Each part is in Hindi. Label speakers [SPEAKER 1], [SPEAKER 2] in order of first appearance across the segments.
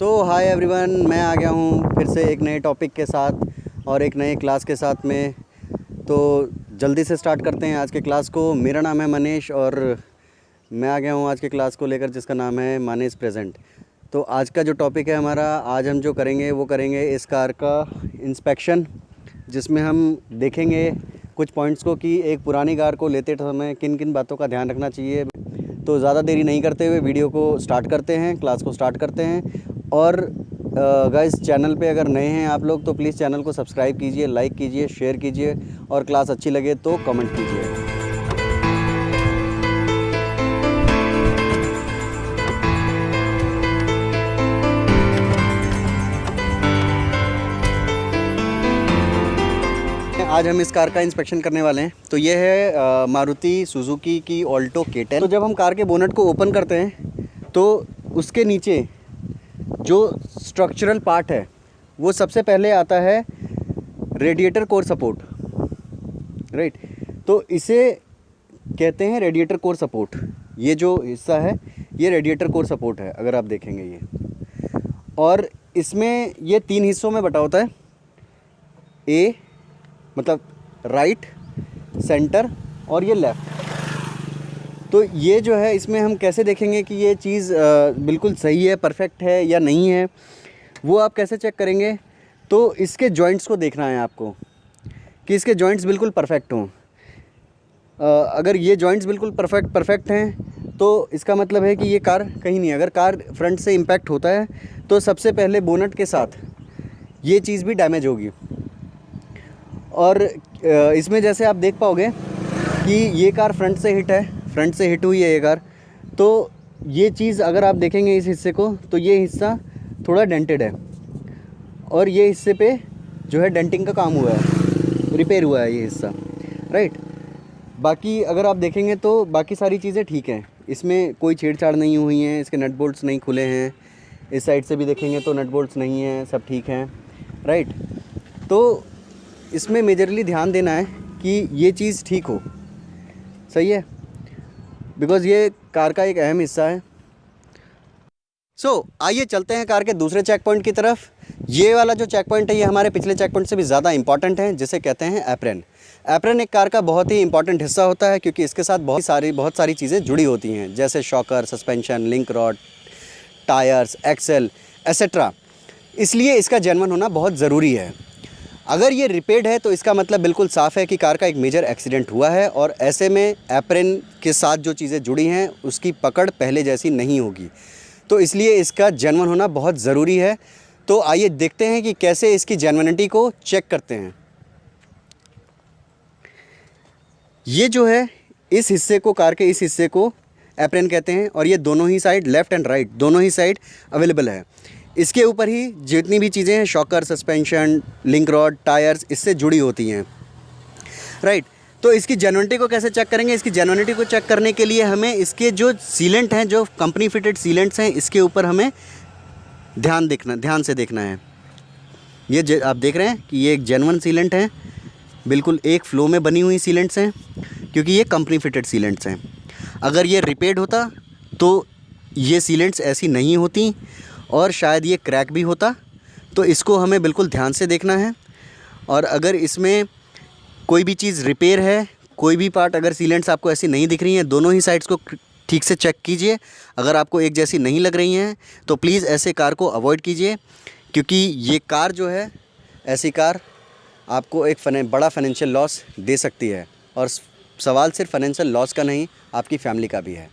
[SPEAKER 1] हाय एवरीवन, मैं आ गया हूँ फिर से एक नए टॉपिक के साथ और एक नए क्लास के साथ में। तो जल्दी से स्टार्ट करते हैं आज के क्लास को। मेरा नाम है मनीष और मैं आ गया हूँ आज के क्लास को लेकर, जिसका नाम है मानेस प्रेजेंट। तो आज का जो टॉपिक है हमारा, आज हम जो करेंगे वो करेंगे इस कार का इंस्पेक्शन, जिसमें हम देखेंगे कुछ पॉइंट्स को कि एक पुरानी कार को लेते समय किन किन बातों का ध्यान रखना चाहिए। तो ज़्यादा देरी नहीं करते हुए वीडियो को स्टार्ट करते हैं, क्लास को स्टार्ट करते हैं। और गाइस, चैनल पे अगर नए हैं आप लोग तो प्लीज़ चैनल को सब्सक्राइब कीजिए, लाइक कीजिए, शेयर कीजिए और क्लास अच्छी लगे तो कमेंट कीजिए। आज हम इस कार का इंस्पेक्शन करने वाले हैं। तो ये है मारुति सुजुकी की ऑल्टो K10। तो जब हम कार के बोनट को ओपन करते हैं तो उसके नीचे जो स्ट्रक्चरल पार्ट है वो सबसे पहले आता है रेडिएटर कोर सपोर्ट, राइट। तो इसे कहते हैं रेडिएटर कोर सपोर्ट। ये जो हिस्सा है ये रेडिएटर कोर सपोर्ट है, अगर आप देखेंगे ये। और इसमें ये 3 हिस्सों में बटा होता है। ए मतलब राइट, सेंटर और ये लेफ़्ट। तो ये जो है इसमें हम कैसे देखेंगे कि ये चीज़ बिल्कुल सही है, परफेक्ट है या नहीं है, वो आप कैसे चेक करेंगे। तो इसके जॉइंट्स को देखना है आपको कि इसके जॉइंट्स बिल्कुल परफेक्ट हों। अगर ये जॉइंट्स बिल्कुल परफेक्ट हैं तो इसका मतलब है कि ये कार कहीं नहीं है। अगर कार फ्रंट से इम्पैक्ट होता है तो सबसे पहले बोनट के साथ ये चीज़ भी डैमेज होगी। और इसमें जैसे आप देख पाओगे कि ये कार फ्रंट से हिट हुई है ये कार। तो ये चीज़ अगर आप देखेंगे इस हिस्से को तो ये हिस्सा थोड़ा डेंटेड है और ये हिस्से पे जो है डेंटिंग का काम हुआ है, रिपेयर हुआ है ये हिस्सा, राइट। बाकी अगर आप देखेंगे तो बाकी सारी चीज़ें ठीक हैं, इसमें कोई छेड़छाड़ नहीं हुई है, इसके नट बोल्ट्स नहीं खुले हैं। इस साइड से भी देखेंगे तो नट बोल्ट्स नहीं हैं, सब ठीक हैं, राइट। तो इसमें मेजरली ध्यान देना है कि ये चीज़ ठीक हो, सही है, बिकॉज़ ये कार का एक अहम हिस्सा है। आइए चलते हैं कार के दूसरे चेक पॉइंट की तरफ। ये वाला जो चेक पॉइंट है ये हमारे पिछले चेक पॉइंट से भी ज़्यादा इंपॉर्टेंट है, जिसे कहते हैं एप्रन। एप्रन एक कार का बहुत ही इंपॉर्टेंट हिस्सा होता है क्योंकि इसके साथ बहुत सारी चीज़ें जुड़ी होती हैं, जैसे shocker, suspension, link rod, tyres, axle etcetera. इसलिए इसका जेन्युइन होना बहुत ज़रूरी है। अगर ये रिपेयर्ड है तो इसका मतलब बिल्कुल साफ़ है कि कार का एक मेजर एक्सीडेंट हुआ है और ऐसे में एप्रन के साथ जो चीज़ें जुड़ी हैं उसकी पकड़ पहले जैसी नहीं होगी। तो इसलिए इसका जेन्युइन होना बहुत ज़रूरी है। तो आइए देखते हैं कि कैसे इसकी जेन्युइनिटी को चेक करते हैं। ये जो है इस हिस्से को, कार के इस हिस्से को एप्रन कहते हैं और ये दोनों ही साइड, लेफ़्ट एंड राइट, दोनों ही साइड अवेलेबल है। इसके ऊपर ही जितनी भी चीज़ें हैं, shocker, suspension, link rod, tyres, इससे जुड़ी होती हैं, राइट। तो इसकी जेन्युइनिटी को कैसे चेक करेंगे? इसकी जेन्युइनिटी को चेक करने के लिए हमें इसके जो सीलेंट हैं, जो कंपनी फिटेड सीलेंट्स हैं, इसके ऊपर हमें ध्यान से देखना है। ये आप देख रहे हैं कि ये एक जेन्युइन सीलेंट है, बिल्कुल एक फ्लो में बनी हुई सीलेंट्स हैं, क्योंकि ये कंपनी फिटेड सीलेंट्स हैं। अगर ये रिपेयर्ड होता तो ये सीलेंट्स ऐसी नहीं होती और शायद ये क्रैक भी होता। तो इसको हमें बिल्कुल ध्यान से देखना है। और अगर इसमें कोई भी चीज़ रिपेयर है, कोई भी पार्ट अगर सीलेंट्स आपको ऐसी नहीं दिख रही हैं, दोनों ही साइड्स को ठीक से चेक कीजिए। अगर आपको एक जैसी नहीं लग रही हैं तो प्लीज़ ऐसे कार को अवॉइड कीजिए, क्योंकि ये कार जो है, ऐसी कार आपको एक बड़ा फाइनेंशियल लॉस दे सकती है। और सवाल सिर्फ फाइनेंशियल लॉस का नहीं, आपकी फैमिली का भी है।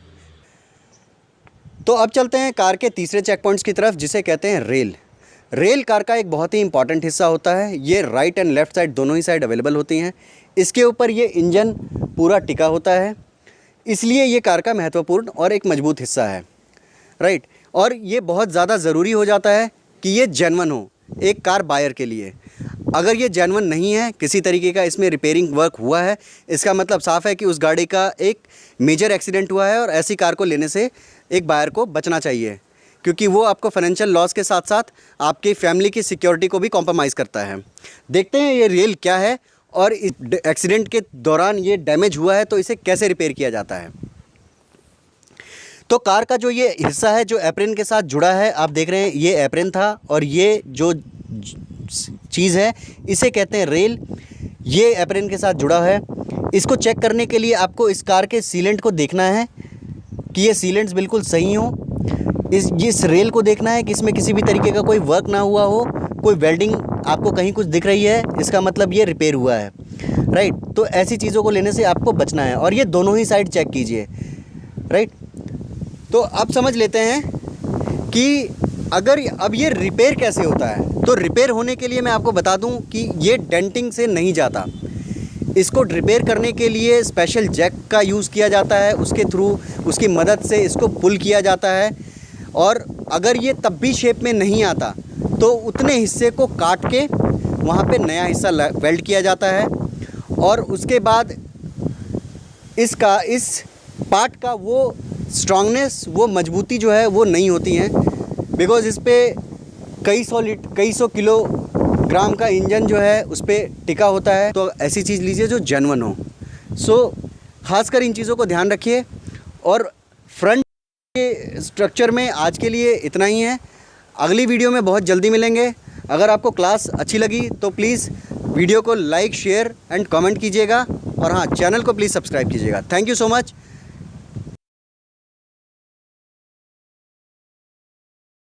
[SPEAKER 1] तो अब चलते हैं कार के तीसरे चेक पॉइंट्स की तरफ, जिसे कहते हैं रेल। रेल कार का एक बहुत ही इंपॉर्टेंट हिस्सा होता है। ये राइट एंड लेफ़्ट साइड, दोनों ही साइड अवेलेबल होती हैं। इसके ऊपर ये इंजन पूरा टिका होता है, इसलिए ये कार का महत्वपूर्ण और एक मजबूत हिस्सा है, राइट। और ये बहुत ज़्यादा ज़रूरी हो जाता है कि ये जेन्युइन हो एक कार बायर के लिए। अगर ये जेन्युइन नहीं है, किसी तरीके का इसमें रिपेयरिंग वर्क हुआ है, इसका मतलब साफ़ है कि उस गाड़ी का एक मेजर एक्सीडेंट हुआ है और ऐसी कार को लेने से एक बायर को बचना चाहिए, क्योंकि वो आपको फाइनेंशियल लॉस के साथ साथ आपकी फैमिली की सिक्योरिटी को भी कॉम्प्रोमाइज़ करता है। देखते हैं ये रेल क्या है और इस एक्सीडेंट के दौरान ये डैमेज हुआ है तो इसे कैसे रिपेयर किया जाता है। तो कार का जो ये हिस्सा है जो एप्रेन के साथ जुड़ा है, आप देख रहे हैं ये एप्रेन था और ये जो चीज़ है इसे कहते हैं रेल। ये एप्रेन के साथ जुड़ा है। इसको चेक करने के लिए आपको इस कार के सीलेंट को देखना है कि ये सीलेंट्स बिल्कुल सही हों। इस रेल को देखना है कि इसमें किसी भी तरीके का कोई वर्क ना हुआ हो। कोई वेल्डिंग आपको कहीं कुछ दिख रही है, इसका मतलब ये रिपेयर हुआ है, राइट। तो ऐसी चीज़ों को लेने से आपको बचना है। और ये दोनों ही साइड चेक कीजिए, राइट। तो अब समझ लेते हैं कि अगर अब ये रिपेयर कैसे होता है। तो रिपेयर होने के लिए मैं आपको बता दूं कि ये डेंटिंग से नहीं जाता। इसको रिपेयर करने के लिए स्पेशल जैक का यूज़ किया जाता है, उसके थ्रू उसकी मदद से इसको पुल किया जाता है। और अगर ये तब भी शेप में नहीं आता तो उतने हिस्से को काट के वहाँ पे नया हिस्सा वेल्ड किया जाता है। और उसके बाद इस पार्ट का वो स्ट्रांगनेस, वो मजबूती जो है वो नहीं होती है, बिकॉज़ इस पर कई सौ किलोग्राम का इंजन जो है उस पर टिका होता है। तो ऐसी चीज़ लीजिए जो जेन्युइन हो। ख़ासकर इन चीज़ों को ध्यान रखिए। और फ्रंट के स्ट्रक्चर में आज के लिए इतना ही है। अगली वीडियो में बहुत जल्दी मिलेंगे। अगर आपको क्लास अच्छी लगी तो प्लीज़ वीडियो को लाइक, शेयर एंड कमेंट कीजिएगा। और हाँ, चैनल को प्लीज़ सब्सक्राइब कीजिएगा। Thank you so much.